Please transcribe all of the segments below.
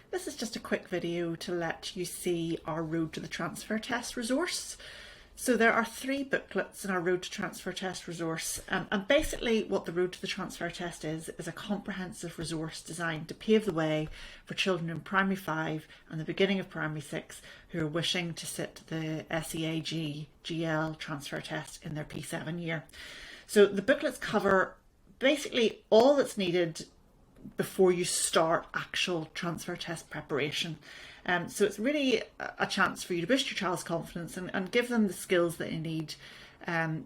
This is just a quick video to let you see our Road to the Transfer Test resource. So there are 3 booklets in our Road to Transfer Test resource, and basically what the Road to the Transfer Test is a comprehensive resource designed to pave the way for children in Primary 5 and the beginning of Primary 6 who are wishing to sit the SEAG GL transfer test in their P7 year. So the booklets cover basically all that's needed before you start actual transfer test preparation. So it's really a chance for you to boost your child's confidence and give them the skills that they need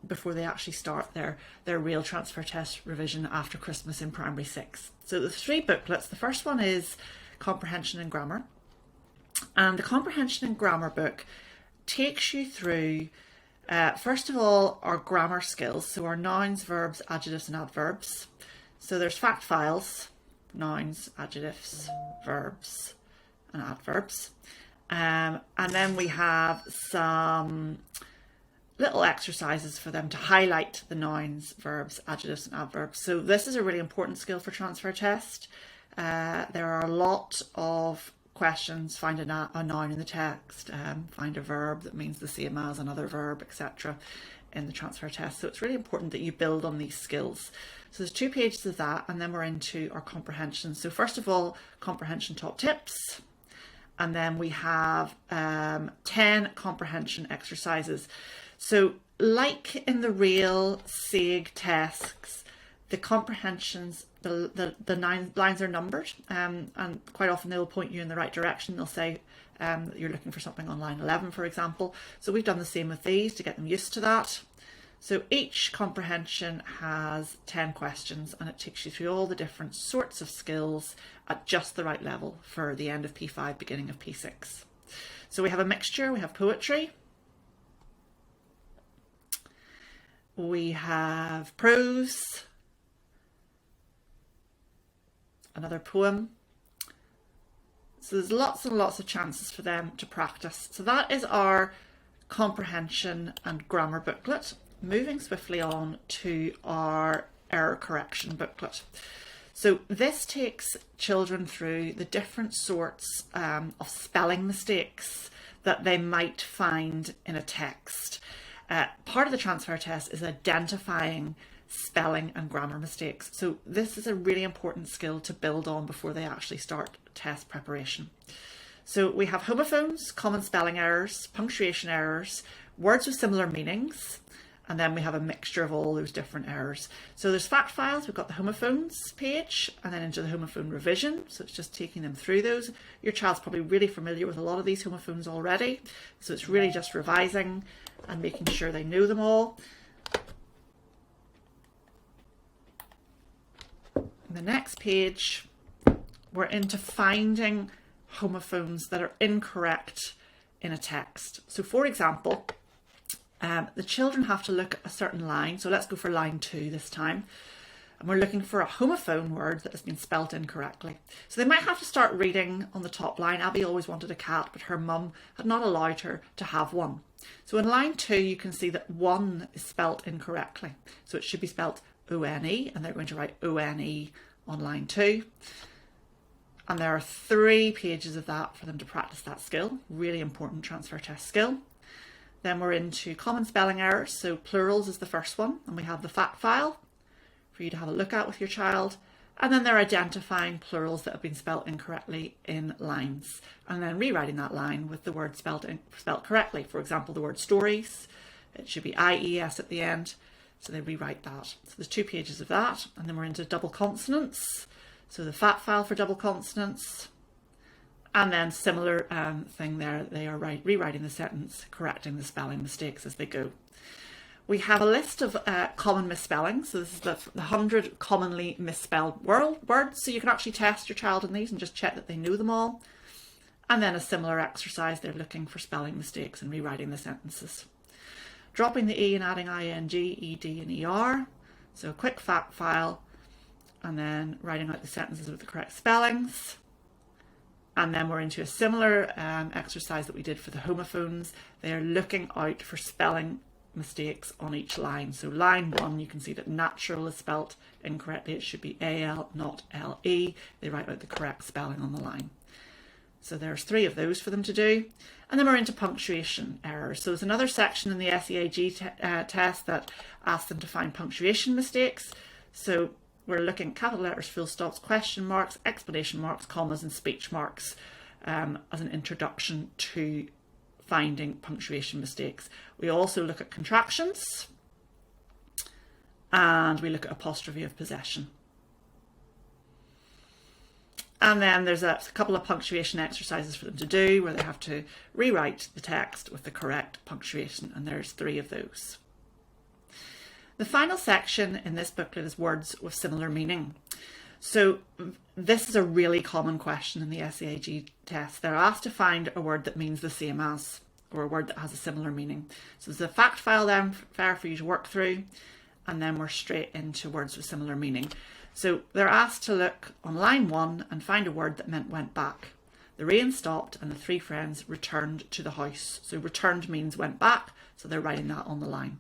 before they actually start their real transfer test revision after Christmas in Primary 6. So the 3 booklets, the first one is Comprehension and Grammar. And the Comprehension and Grammar book takes you through, first of all, our grammar skills. So our nouns, verbs, adjectives and adverbs. So there's fact files, nouns, adjectives, verbs and adverbs, and then we have some little exercises for them to highlight the nouns, verbs, adjectives and adverbs. So this is a really important skill for transfer test. There are a lot of questions: find a noun in the text, find a verb that means the same as another verb, etc. in the transfer test. So it's really important that you build on these skills. So there's 2 pages of that, and then we're into our comprehension. So first of all, comprehension top tips, and then we have 10 comprehension exercises. So like in the real SEAG tests, the comprehensions, the 9 lines are numbered, and quite often they'll point you in the right direction. They'll say that you're looking for something on line 11, for example. So we've done the same with these to get them used to that. So each comprehension has 10 questions, and it takes you through all the different sorts of skills at just the right level for the end of P5, beginning of P6. So we have a mixture. We have poetry, we have prose, another poem. So there's lots and lots of chances for them to practice. So that is our comprehension and grammar booklet. Moving swiftly on to our error correction booklet. So this takes children through the different sorts of spelling mistakes that they might find in a text. Part of the transfer test is identifying spelling and grammar mistakes. So this is a really important skill to build on before they actually start test preparation. So we have homophones, common spelling errors, punctuation errors, words with similar meanings, and then we have a mixture of all those different errors. So there's fact files, we've got the homophones page, and then into the homophone revision. So it's just taking them through those. Your child's probably really familiar with a lot of these homophones already. So it's really just revising and making sure they know them all. The next page, we're into finding homophones that are incorrect in a text. So for example, the children have to look at a certain line. So let's go for line 2 this time. And we're looking for a homophone word that has been spelt incorrectly. So they might have to start reading on the top line. Abby always wanted a cat, but her mum had not allowed her to have one. So in line 2, you can see that 1 is spelt incorrectly. So it should be spelt O-N-E, and they're going to write O-N-E on line 2. And there are 3 pages of that for them to practice that skill. Really important transfer test skill. Then we're into common spelling errors. So plurals is the first one, and we have the fact file for you to have a look at with your child. And then they're identifying plurals that have been spelt incorrectly in lines, and then rewriting that line with the word spelt correctly. For example, the word stories, it should be IES at the end. So they rewrite that. So there's 2 pages of that. And then we're into double consonants. So the fact file for double consonants. And then similar thing there, they are rewriting the sentence, correcting the spelling mistakes as they go. We have a list of common misspellings. So this is the 100 commonly misspelled words. So you can actually test your child on these and just check that they know them all. And then a similar exercise, they're looking for spelling mistakes and rewriting the sentences. Dropping the E and adding ing, ed and er. So a quick fact file, and then writing out the sentences with the correct spellings. And then we're into a similar exercise that we did for the homophones. They are looking out for spelling mistakes on each line. So line 1, you can see that natural is spelt incorrectly. It should be AL, not LE. They write out the correct spelling on the line. So there's 3 of those for them to do. And then we're into punctuation errors. So there's another section in the SEAG test that asks them to find punctuation mistakes. So we're looking at capital letters, full stops, question marks, exclamation marks, commas and speech marks as an introduction to finding punctuation mistakes. We also look at contractions and we look at apostrophe of possession. And then there's a couple of punctuation exercises for them to do where they have to rewrite the text with the correct punctuation, and there's 3 of those. The final section in this booklet is words with similar meaning. So this is a really common question in the SEAG test. They're asked to find a word that means the same as, or a word that has a similar meaning. So there's a fact file there for you to work through, and then we're straight into words with similar meaning. So they're asked to look on line 1 and find a word that meant went back. The rain stopped and the 3 friends returned to the house. So returned means went back, so they're writing that on the line.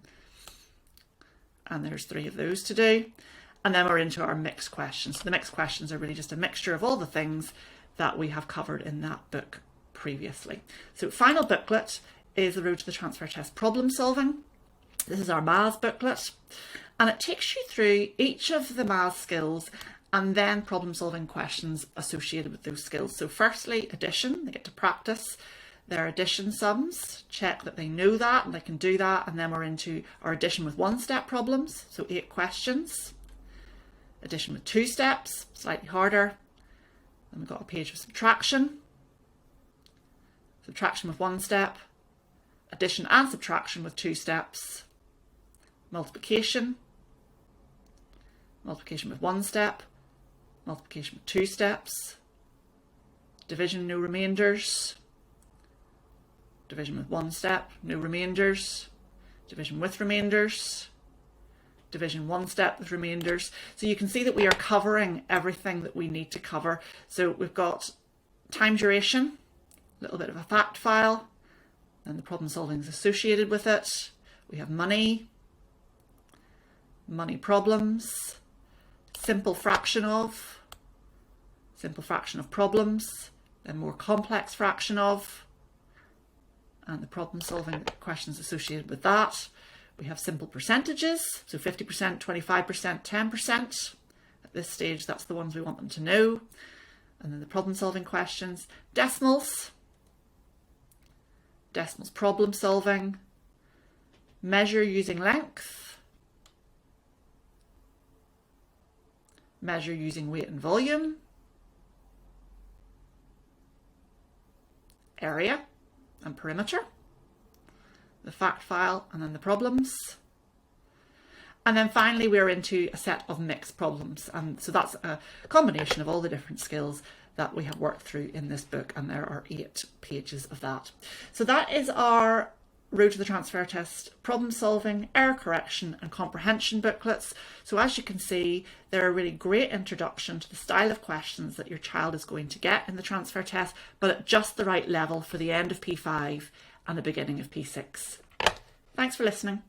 And there's 3 of those to do. And then we're into our mixed questions. So the mixed questions are really just a mixture of all the things that we have covered in that book previously. So final booklet is the Road to the Transfer Test problem solving. This is our maths booklet. And it takes you through each of the math skills and then problem solving questions associated with those skills. So firstly, addition, they get to practice their addition sums, check that they know that and they can do that. And then we're into our addition with 1-step problems, so 8 questions. Addition with 2 steps, slightly harder. Then we've got a page of subtraction. Subtraction with 1 step. Addition and subtraction with 2 steps. Multiplication. Multiplication with 1 step. Multiplication with 2 steps. Division, no remainders. Division with 1 step, no remainders. Division with remainders. Division 1 step with remainders. So you can see that we are covering everything that we need to cover. So we've got time duration, a little bit of a fact file, and the problem solving is associated with it. We have money, money problems, simple fraction of problems, then more complex fraction of, and the problem solving questions associated with that. We have simple percentages, so 50%, 25%, 10%. At this stage, that's the ones we want them to know. And then the problem solving questions. Decimals problem solving. Measure using length. Measure using weight and volume. Area and perimeter. The fact file, and then the problems. And then finally we're into a set of mixed problems, and so that's a combination of all the different skills that we have worked through in this book, and there are 8 pages of that. So that is our Road to the Transfer Test problem solving, error correction and comprehension booklets. So as you can see, they're a really great introduction to the style of questions that your child is going to get in the transfer test, but at just the right level for the end of P5 and the beginning of P6. Thanks for listening.